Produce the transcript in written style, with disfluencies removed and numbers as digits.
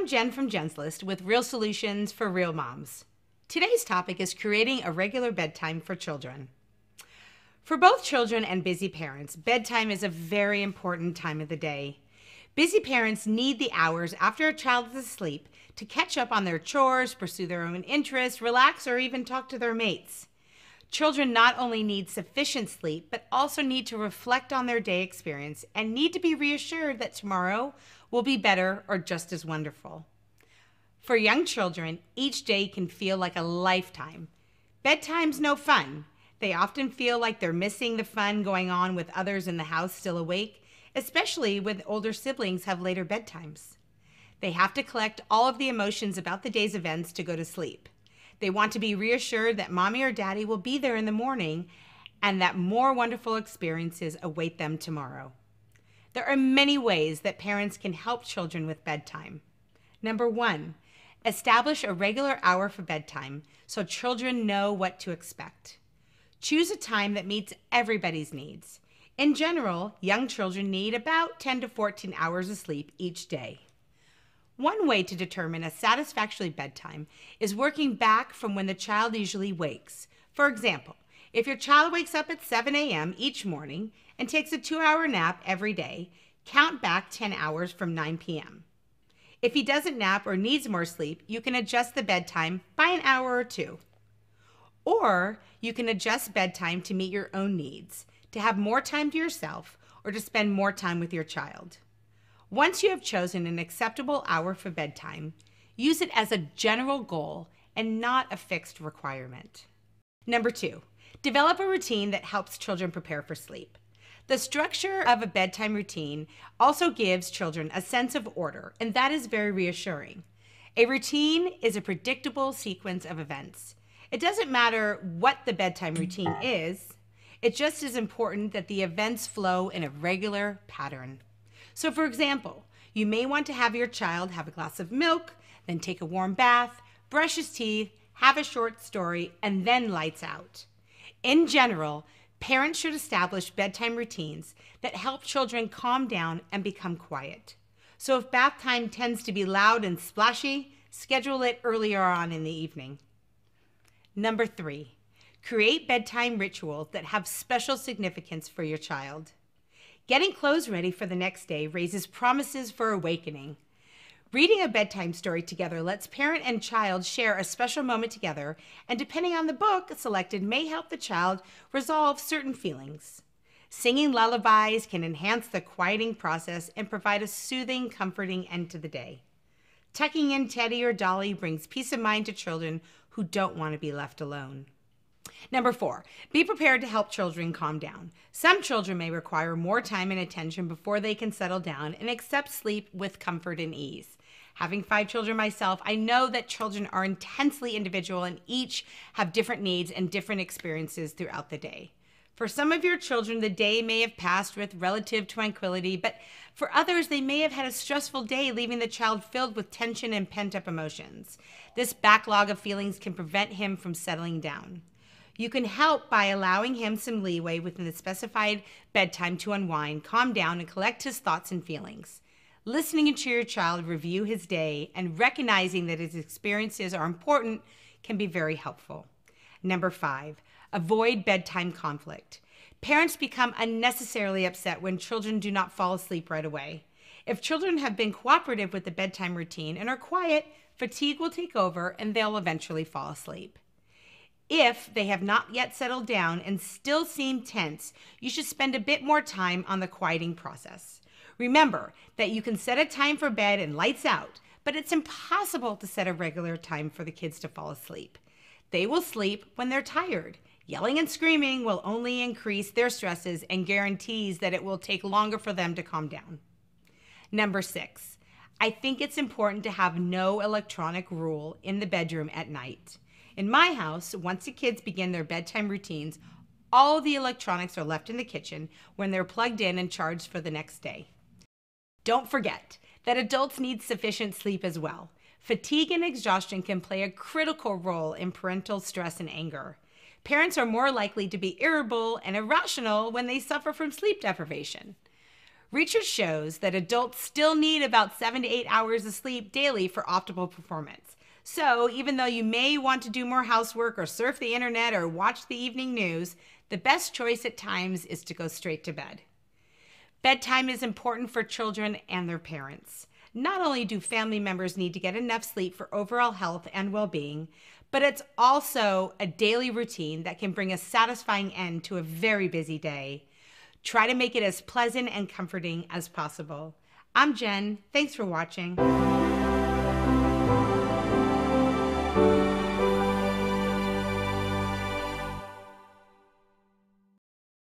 I'm Jen from Jen's List with real solutions for real moms. Today's topic is creating a regular bedtime for children. For both children and busy parents, bedtime is a very important time of the day. Busy parents need the hours after a child is asleep to catch up on their chores, pursue their own interests, relax, or even talk to their mates. Children not only need sufficient sleep, but also need to reflect on their day experience and need to be reassured that tomorrow will be better or just as wonderful. For young children, each day can feel like a lifetime. Bedtime's no fun. They often feel like they're missing the fun going on with others in the house still awake, especially when older siblings have later bedtimes. They have to collect all of the emotions about the day's events to go to sleep. They want to be reassured that mommy or daddy will be there in the morning and that more wonderful experiences await them tomorrow. There are many ways that parents can help children with bedtime. Number 1, establish a regular hour for bedtime so children know what to expect. Choose a time that meets everybody's needs. In general, young children need about 10 to 14 hours of sleep each day. One way to determine a satisfactory bedtime is working back from when the child usually wakes. For example, if your child wakes up at 7 a.m. each morning and takes a 2-hour nap every day, count back 10 hours from 9 p.m. If he doesn't nap or needs more sleep, you can adjust the bedtime by an hour or 2. Or you can adjust bedtime to meet your own needs, to have more time to yourself, or to spend more time with your child. Once you have chosen an acceptable hour for bedtime, use it as a general goal and not a fixed requirement. Number 2, develop a routine that helps children prepare for sleep. The structure of a bedtime routine also gives children a sense of order, and that is very reassuring. A routine is a predictable sequence of events. It doesn't matter what the bedtime routine is, it's just as important that the events flow in a regular pattern. So for example, you may want to have your child have a glass of milk, then take a warm bath, brush his teeth, have a short story, and then lights out. In general, parents should establish bedtime routines that help children calm down and become quiet. So if bath time tends to be loud and splashy, schedule it earlier on in the evening. Number 3, create bedtime rituals that have special significance for your child. Getting clothes ready for the next day raises promises for awakening. Reading a bedtime story together lets parent and child share a special moment together, and depending on the book selected may help the child resolve certain feelings. Singing lullabies can enhance the quieting process and provide a soothing, comforting end to the day. Tucking in Teddy or Dolly brings peace of mind to children who don't want to be left alone. Number 4, be prepared to help children calm down. Some children may require more time and attention before they can settle down and accept sleep with comfort and ease. Having 5 children myself, I know that children are intensely individual and each have different needs and different experiences throughout the day. For some of your children, the day may have passed with relative tranquility, but for others, they may have had a stressful day, leaving the child filled with tension and pent-up emotions. This backlog of feelings can prevent him from settling down. You can help by allowing him some leeway within the specified bedtime to unwind, calm down, and collect his thoughts and feelings. Listening to your child review his day and recognizing that his experiences are important can be very helpful. Number 5, avoid bedtime conflict. Parents become unnecessarily upset when children do not fall asleep right away. If children have been cooperative with the bedtime routine and are quiet, fatigue will take over and they'll eventually fall asleep. If they have not yet settled down and still seem tense, you should spend a bit more time on the quieting process. Remember that you can set a time for bed and lights out, but it's impossible to set a regular time for the kids to fall asleep. They will sleep when they're tired. Yelling and screaming will only increase their stresses and guarantees that it will take longer for them to calm down. Number 6, I think it's important to have no electronic rule in the bedroom at night. In my house, once the kids begin their bedtime routines, all the electronics are left in the kitchen when they're plugged in and charged for the next day. Don't forget that adults need sufficient sleep as well. Fatigue and exhaustion can play a critical role in parental stress and anger. Parents are more likely to be irritable and irrational when they suffer from sleep deprivation. Research shows that adults still need about 7 to 8 hours of sleep daily for optimal performance. So even though you may want to do more housework or surf the internet or watch the evening news, the best choice at times is to go straight to bed. Bedtime is important for children and their parents. Not only do family members need to get enough sleep for overall health and well-being, but it's also a daily routine that can bring a satisfying end to a very busy day. Try to make it as pleasant and comforting as possible. I'm Jen. Thanks for watching.